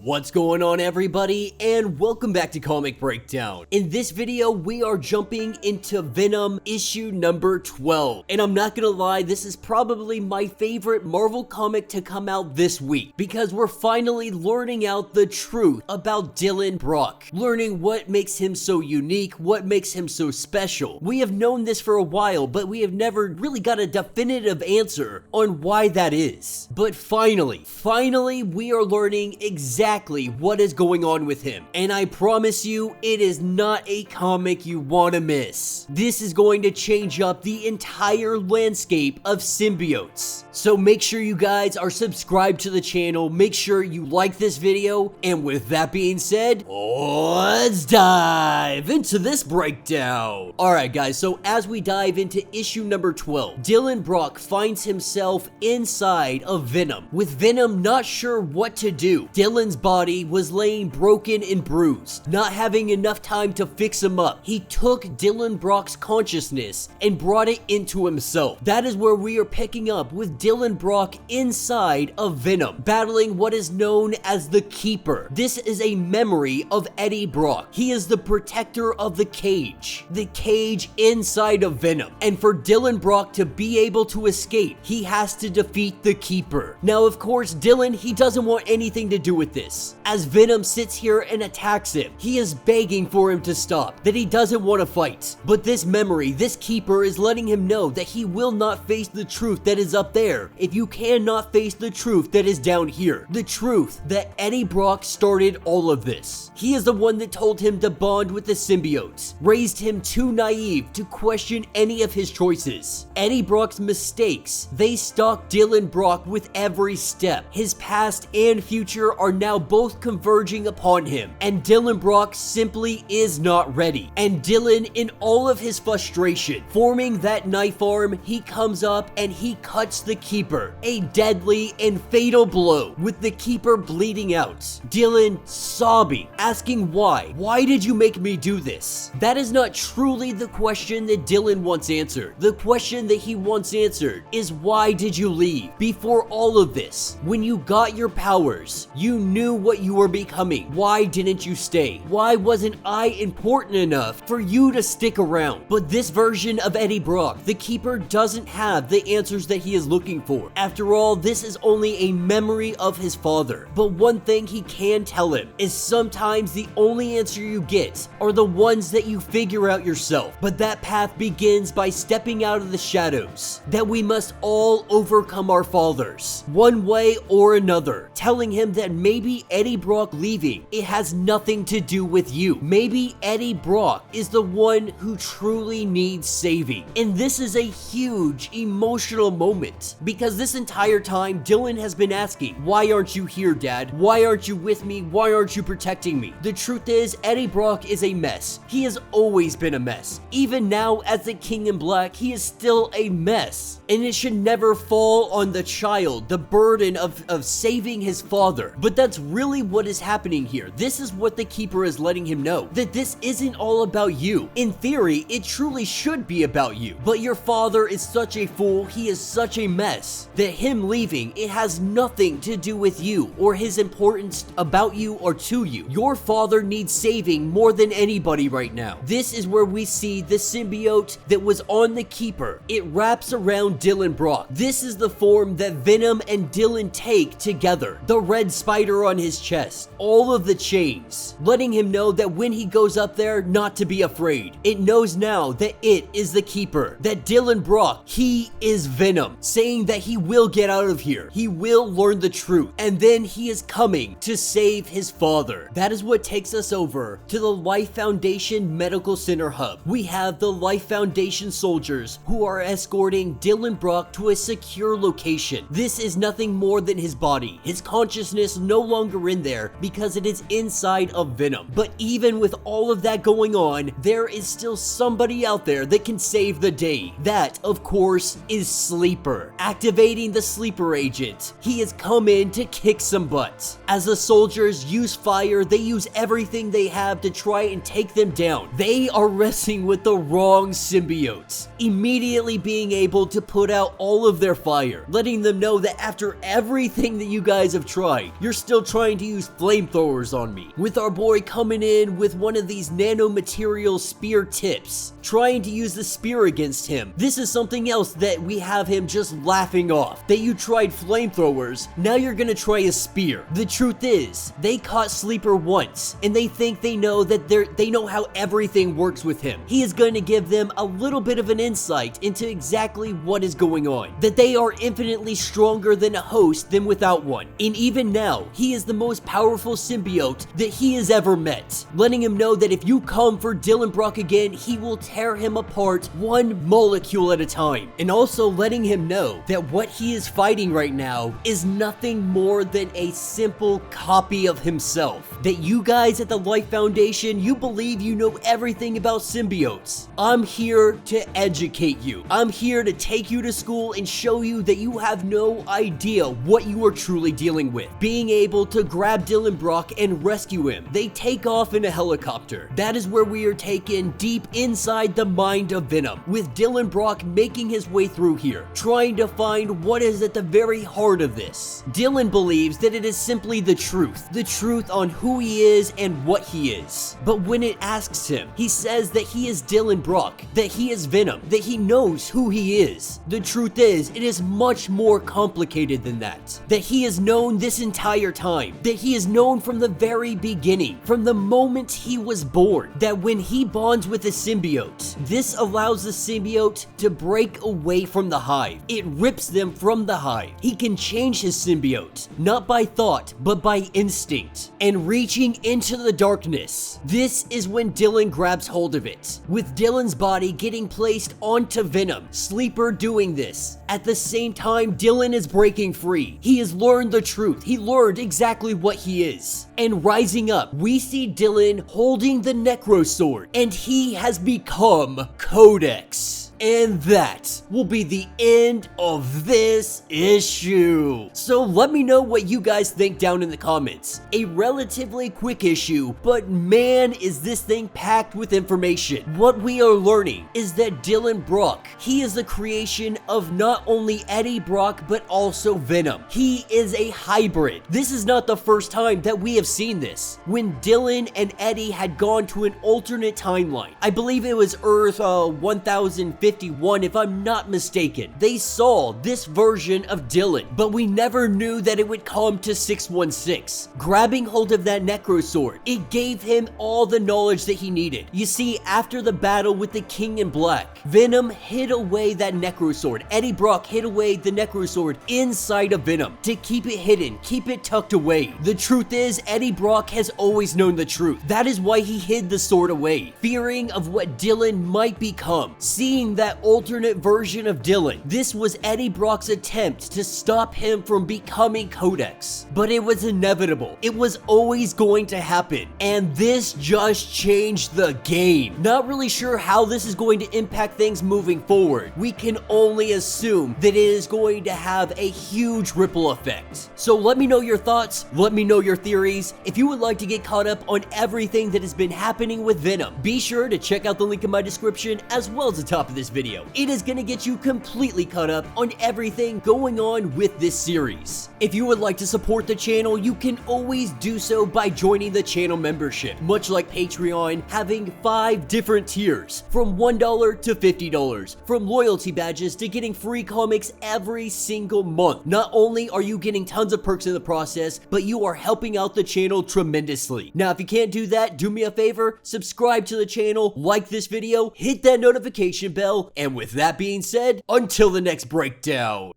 What's going on, everybody, and welcome back to Comic Breakdown. In this video, we are jumping into Venom issue number 12. And I'm not gonna lie, this is probably my favorite Marvel comic to come out this week, because we're finally learning out the truth about Dylan Brock. Learning what makes him so unique, what makes him so special. We have known this for a while, but we have never really got a definitive answer on why that is. But finally, we are learning exactly what is going on with him, and I promise you, it is not a comic you want to miss. This is going to change up the entire landscape of symbiotes. So make sure you guys are subscribed to the channel, make sure you like this video, and with that being said, let's dive into this breakdown. Alright guys, so as we dive into issue number 12, Dylan Brock finds himself inside of Venom, with Venom not sure what to do. Dylan's body was laying broken and bruised, not having enough time to fix him up. He took Dylan Brock's consciousness and brought it into himself. That is where we are picking up with Dylan Brock inside of Venom, battling what is known as the Keeper. This is a memory of Eddie Brock. He is the protector of the cage inside of Venom. And for Dylan Brock to be able to escape, he has to defeat the Keeper. Now, of course, Dylan, he doesn't want anything to do with this. As Venom sits here and attacks him, he is begging for him to stop, that he doesn't want to fight. But this memory, this Keeper, is letting him know that he will not face the truth that is up there if you cannot face the truth that is down here. The truth that Eddie Brock started all of this. He is the one that told him to bond with the symbiotes, raised him too naive to question any of his choices. Eddie Brock's mistakes, they stalk Dylan Brock with every step. His past and future are now both converging upon him, and Dylan Brock simply is not ready. And Dylan, in all of his frustration, forming that knife arm, he comes up and he cuts the Keeper, a deadly and fatal blow, with the Keeper bleeding out. Dylan sobbing, asking why. Why did you make me do this? That is not truly the question that Dylan wants answered. The question that he wants answered is, why did you leave? Before all of this, when you got your powers, you knew what you were becoming. Why didn't you stay? Why wasn't I important enough for you to stick around? But this version of Eddie Brock, the Keeper, doesn't have the answers that he is looking for. After all, this is only a memory of his father. But one thing he can tell him is sometimes the only answer you get are the ones that you figure out yourself. But that path begins by stepping out of the shadows. That we must all overcome our fathers, one way or another. Telling him that maybe Eddie Brock leaving, it has nothing to do with you. Maybe Eddie Brock is the one who truly needs saving. And this is a huge emotional moment, because this entire time Dylan has been asking, why aren't you here, Dad? Why aren't you with me? Why aren't you protecting me? The truth is, Eddie Brock is a mess. He has always been a mess. Even now, as the King in Black, he is still a mess. And it should never fall on the child, the burden of saving his father. But that's really what is happening here. This is what the Keeper is letting him know, that this isn't all about you. In theory, it truly should be about you. But your father is such a fool, he is such a mess, that him leaving, it has nothing to do with you or his importance about you or to you. Your father needs saving more than anybody right now. This is where we see the symbiote that was on the Keeper. It wraps around Dylan Brock. This is the form that Venom and Dylan take together. The red spider on his chest, all of the chains, letting him know that when he goes up there, not to be afraid. It knows now that it is the Keeper, that Dylan Brock, he is Venom, saying that he will get out of here. He will learn the truth, and then he is coming to save his father. That is what takes us over to the Life Foundation Medical Center hub. We have the Life Foundation soldiers who are escorting Dylan Brock to a secure location. This is nothing more than his body. His consciousness no longer in there because it is inside of Venom. But even with all of that going on, there is still somebody out there that can save the day. That, of course, is Sleeper. Activating the Sleeper agent, he has come in to kick some butt. As the soldiers use fire, they use everything they have to try and take them down. They are wrestling with the wrong symbiotes, immediately being able to put out all of their fire, letting them know that after everything that you guys have tried, you're still trying to use flamethrowers on me, with our boy coming in with one of these nanomaterial spear tips, trying to use the spear against him. This is something else that we have him just laughing off, that you tried flamethrowers, now you're gonna try a spear. The truth is, they caught Sleeper once, and they think they know that they know how everything works with him. He is going to give them a little bit of an insight into exactly what is going on, that they are infinitely stronger than a host than without one. And even now, he is the most powerful symbiote that he has ever met, letting him know that if you come for Dylan Brock again, he will tear him apart one molecule at a time. And also letting him know that what he is fighting right now is nothing more than a simple copy of himself. That you guys at the Life Foundation, you believe you know everything about symbiotes. I'm here to educate you. I'm here to take you to school and show you that you have no idea what you are truly dealing with. Being able to grab Dylan Brock and rescue him. They take off in a helicopter. That is where we are taken deep inside the mind of Venom, with Dylan Brock making his way through here, trying to find what is at the very heart of this. Dylan believes that it is simply the truth on who he is and what he is. But when it asks him, he says that he is Dylan Brock, that he is Venom, that he knows who he is. The truth is, it is much more complicated than that. That he has known this entire time, that he is known from the very beginning, from the moment he was born, that when he bonds with a symbiote, this allows the symbiote to break away from the hive. It rips them from the hive. He can change his symbiote, not by thought, but by instinct, and reaching into the darkness. This is when Dylan grabs hold of it, with Dylan's body getting placed onto Venom, Sleeper doing this. At the same time, Dylan is breaking free. He has learned the truth. He learned exactly what he is. And rising up, we see Dylan holding the Necro Sword, and he has become Codex. And that will be the end of this issue. So let me know what you guys think down in the comments. A relatively quick issue, but man, is this thing packed with information. What we are learning is that Dylan Brock, he is the creation of not only Eddie Brock, but also Venom. He is a hybrid. This is not the first time that we have seen this. When Dylan and Eddie had gone to an alternate timeline, I believe it was Earth 1051 if I'm not mistaken, they saw this version of Dylan, but we never knew that it would come to 616. Grabbing hold of that Necro Sword, it gave him all the knowledge that he needed. You see, after the battle with the King in Black, Venom hid away that Necro Sword. Eddie Brock hid away the Necro Sword inside of Venom to keep it hidden, keep it tucked away. The truth is, Eddie Brock has always known the truth. That is why he hid the sword away, fearing of what Dylan might become, seeing that alternate version of Dylan. This was Eddie Brock's attempt to stop him from becoming Codex, but it was inevitable. It was always going to happen, and this just changed the game. Not really sure how this is going to impact things moving forward. We can only assume that it is going to have a huge ripple effect. So let me know your thoughts, let me know your theories. If you would like to get caught up on everything that has been happening with Venom, be sure to check out the link in my description as well as the top of this video. It is going to get you completely caught up on everything going on with this series. If you would like to support the channel, you can always do so by joining the channel membership, much like Patreon, having 5 different tiers, from $1 to $50, from loyalty badges to getting free comics every single month. Not only are you getting tons of perks in the process, but you are helping out the channel tremendously. Now, if you can't do that, do me a favor, subscribe to the channel, like this video, hit that notification bell, and with that being said, until the next breakdown.